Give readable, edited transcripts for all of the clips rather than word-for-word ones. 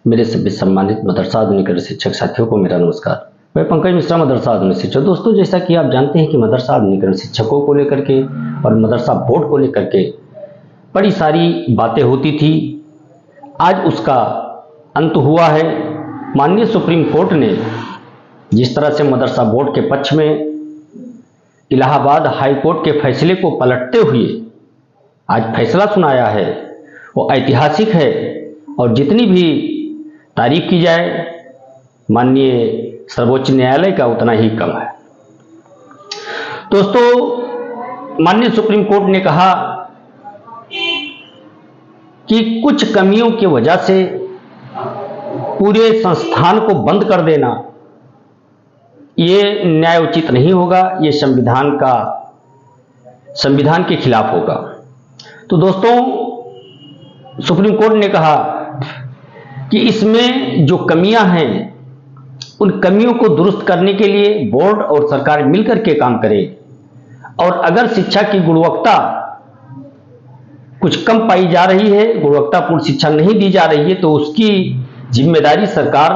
मेरे सभी सम्मानित मदरसा आधुनिकरण शिक्षक साथियों को मेरा नमस्कार। मैं पंकज मिश्रा, मदरसा आधुनिक शिक्षक। दोस्तों, जैसा कि आप जानते हैं कि मदरसा आधुनिकरण शिक्षकों को लेकर के और मदरसा बोर्ड को लेकर के बड़ी सारी बातें होती थी। आज उसका अंत हुआ है। माननीय सुप्रीम कोर्ट ने जिस तरह से मदरसा बोर्ड के पक्ष में इलाहाबाद हाई कोर्ट के फैसले को पलटते हुए आज फैसला सुनाया है, वो ऐतिहासिक है और जितनी भी तारीफ की जाए माननीय सर्वोच्च न्यायालय का उतना ही कम है। दोस्तों, माननीय सुप्रीम कोर्ट ने कहा कि कुछ कमियों की वजह से पूरे संस्थान को बंद कर देना ये न्यायोचित नहीं होगा, ये संविधान के खिलाफ होगा। तो दोस्तों, सुप्रीम कोर्ट ने कहा कि इसमें जो कमियां हैं उन कमियों को दुरुस्त करने के लिए बोर्ड और सरकार मिलकर के काम करे और अगर शिक्षा की गुणवत्ता कुछ कम पाई जा रही है, गुणवत्तापूर्ण शिक्षा नहीं दी जा रही है, तो उसकी जिम्मेदारी सरकार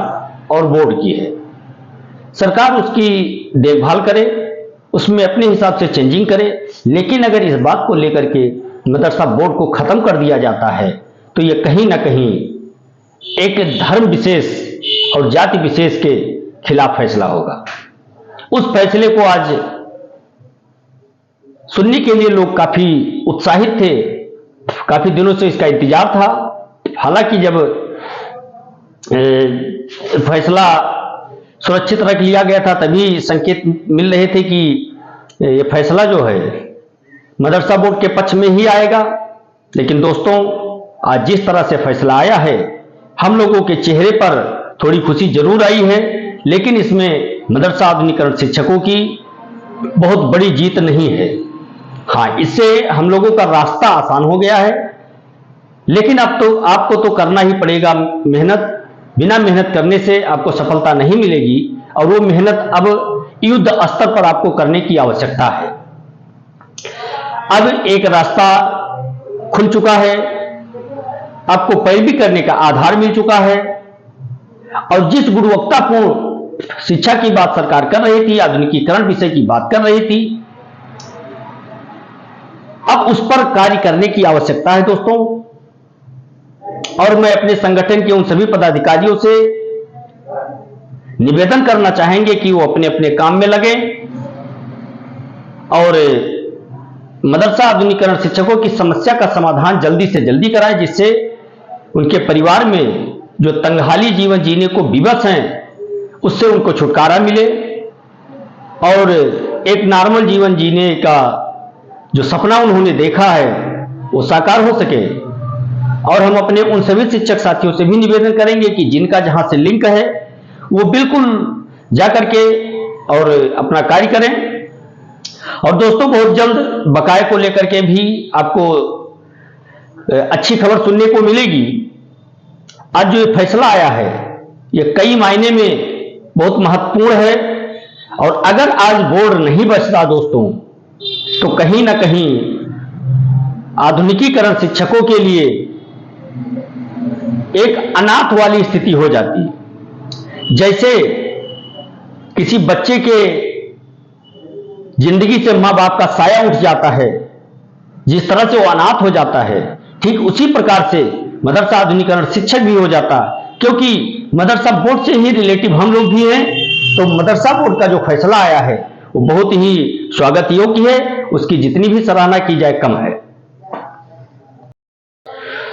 और बोर्ड की है। सरकार उसकी देखभाल करे, उसमें अपने हिसाब से चेंजिंग करे। लेकिन अगर इस बात को लेकर के मदरसा बोर्ड को खत्म कर दिया जाता है तो यह कहीं ना कहीं एक धर्म विशेष और जाति विशेष के खिलाफ फैसला होगा। उस फैसले को आज सुनने के लिए लोग काफी उत्साहित थे, काफी दिनों से इसका इंतजार था। हालांकि जब फैसला सुरक्षित रख लिया गया था तभी संकेत मिल रहे थे कि यह फैसला जो है मदरसा बोर्ड के पक्ष में ही आएगा। लेकिन दोस्तों, आज जिस तरह से फैसला आया है, हम लोगों के चेहरे पर थोड़ी खुशी जरूर आई है, लेकिन इसमें मदरसा आधुनिकरण शिक्षकों की बहुत बड़ी जीत नहीं है। हाँ, इससे हम लोगों का रास्ता आसान हो गया है, लेकिन अब तो आपको तो करना ही पड़ेगा मेहनत। बिना मेहनत करने से आपको सफलता नहीं मिलेगी और वो मेहनत अब युद्ध स्तर पर आपको करने की आवश्यकता है। अब एक रास्ता खुल चुका है, आपको पैरवी करने का आधार मिल चुका है और जिस गुणवत्तापूर्ण शिक्षा की बात सरकार कर रही थी, आधुनिकीकरण विषय की बात कर रही थी, अब उस पर कार्य करने की आवश्यकता है दोस्तों। और मैं अपने संगठन के उन सभी पदाधिकारियों से निवेदन करना चाहेंगे कि वो अपने अपने काम में लगे और मदरसा आधुनिकरण शिक्षकों की समस्या का समाधान जल्दी से जल्दी कराएं, जिससे उनके परिवार में जो तंगहाली जीवन जीने को विवश हैं उससे उनको छुटकारा मिले और एक नॉर्मल जीवन जीने का जो सपना उन्होंने देखा है वो साकार हो सके। और हम अपने उन सभी शिक्षक साथियों से भी निवेदन करेंगे कि जिनका जहां से लिंक है वो बिल्कुल जाकर के और अपना कार्य करें। और दोस्तों, बहुत जल्द बकाये को लेकर के भी आपको अच्छी खबर सुनने को मिलेगी। आज जो ये फैसला आया है ये कई मायने में बहुत महत्वपूर्ण है और अगर आज बोर्ड नहीं बचता दोस्तों तो कहीं ना कहीं आधुनिकीकरण शिक्षकों के लिए एक अनाथ वाली स्थिति हो जाती। जैसे किसी बच्चे के जिंदगी से मां बाप का साया उठ जाता है, जिस तरह से वो अनाथ हो जाता है, ठीक उसी प्रकार से मदरसा आधुनिकरण शिक्षक भी हो जाता। क्योंकि मदरसा बोर्ड से ही रिलेटिव हम लोग भी हैं, तो मदरसा बोर्ड का जो फैसला आया है वो बहुत ही स्वागत योग्य है, उसकी जितनी भी सराहना की जाए कम है।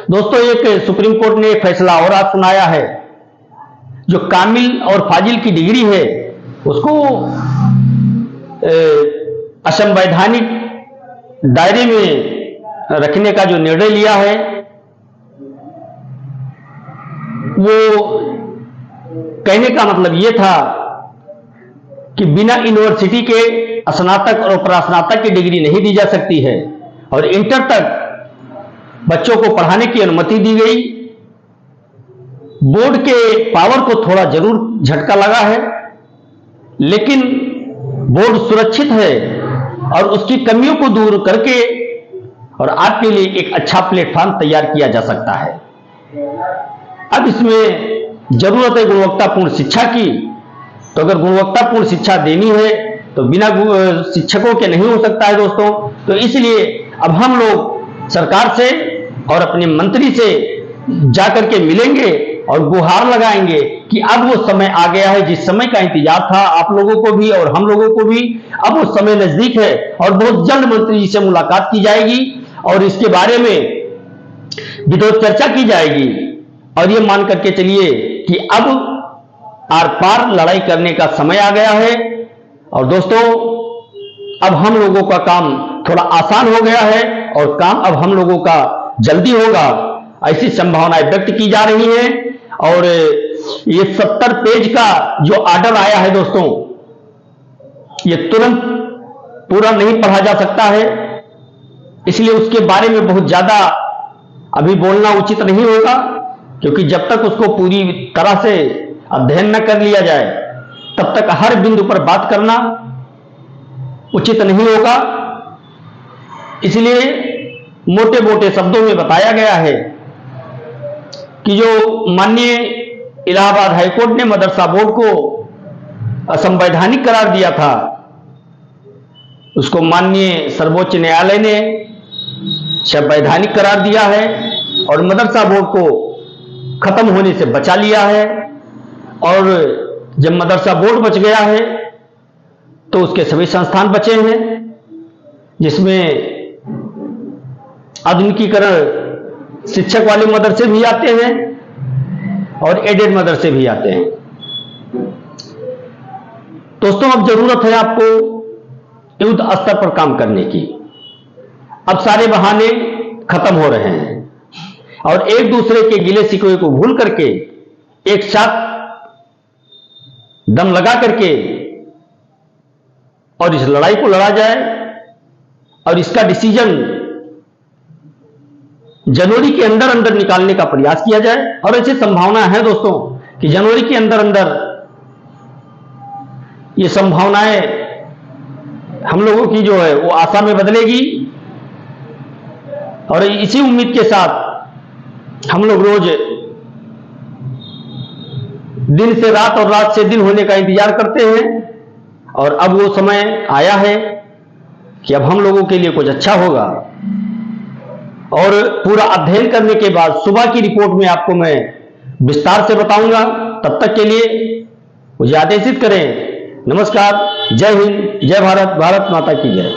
दोस्तों, एक सुप्रीम कोर्ट ने फैसला और आज सुनाया है। जो कामिल और फाजिल की डिग्री है उसको असंवैधानिक दायरे में रखने का जो निर्णय लिया है वो कहने का मतलब ये था कि बिना यूनिवर्सिटी के स्नातक और प्रास्नातक की डिग्री नहीं दी जा सकती है और इंटर तक बच्चों को पढ़ाने की अनुमति दी गई। बोर्ड के पावर को थोड़ा जरूर झटका लगा है, लेकिन बोर्ड सुरक्षित है और उसकी कमियों को दूर करके और आपके लिए एक अच्छा प्लेटफॉर्म तैयार किया जा सकता है। अब इसमें जरूरत है गुणवत्तापूर्ण शिक्षा की, तो अगर गुणवत्तापूर्ण शिक्षा देनी है तो बिना शिक्षकों के नहीं हो सकता है दोस्तों। तो इसलिए अब हम लोग सरकार से और अपने मंत्री से जाकर के मिलेंगे और गुहार लगाएंगे कि अब वो समय आ गया है जिस समय का इंतजार था आप लोगों को भी और हम लोगों को भी। अब वो समय नजदीक है और बहुत जल्द मंत्री जी से मुलाकात की जाएगी और इसके बारे में विस्तृत चर्चा की जाएगी। और ये मान करके चलिए कि अब आर पार लड़ाई करने का समय आ गया है। और दोस्तों अब हम लोगों का काम थोड़ा आसान हो गया है और काम अब हम लोगों का जल्दी होगा, ऐसी संभावनाएं व्यक्त की जा रही हैं। और ये 70 पेज का जो ऑर्डर आया है दोस्तों, ये तुरंत पूरा नहीं पढ़ा जा सकता है, इसलिए उसके बारे में बहुत ज्यादा अभी बोलना उचित नहीं होगा, क्योंकि जब तक उसको पूरी तरह से अध्ययन न कर लिया जाए तब तक हर बिंदु पर बात करना उचित नहीं होगा। इसलिए मोटे मोटे शब्दों में बताया गया है कि जो माननीय इलाहाबाद हाईकोर्ट ने मदरसा बोर्ड को असंवैधानिक करार दिया था, उसको माननीय सर्वोच्च न्यायालय ने संवैधानिक करार दिया है और मदरसा बोर्ड को खत्म होने से बचा लिया है। और जब मदरसा बोर्ड बच गया है तो उसके सभी संस्थान बचे हैं, जिसमें आधुनिकीकरण शिक्षक वाले मदरसे भी आते हैं और एडेड मदरसे भी आते हैं। दोस्तों अब जरूरत है आपको युद्ध स्तर पर काम करने की। अब सारे बहाने खत्म हो रहे हैं और एक दूसरे के गिले शिकवे को भूल करके एक साथ दम लगा करके और इस लड़ाई को लड़ा जाए और इसका डिसीजन जनवरी के अंदर अंदर निकालने का प्रयास किया जाए। और ऐसी संभावना है दोस्तों कि जनवरी के अंदर अंदर ये संभावनाएं हम लोगों की जो है वो आशा में बदलेगी। और इसी उम्मीद के साथ हम लोग रोज दिन से रात और रात से दिन होने का इंतजार करते हैं। और अब वो समय आया है कि अब हम लोगों के लिए कुछ अच्छा होगा। और पूरा अध्ययन करने के बाद सुबह की रिपोर्ट में आपको मैं विस्तार से बताऊंगा। तब तक के लिए मुझे आदेशित करें। नमस्कार, जय हिंद, जय भारत, भारत माता की जय।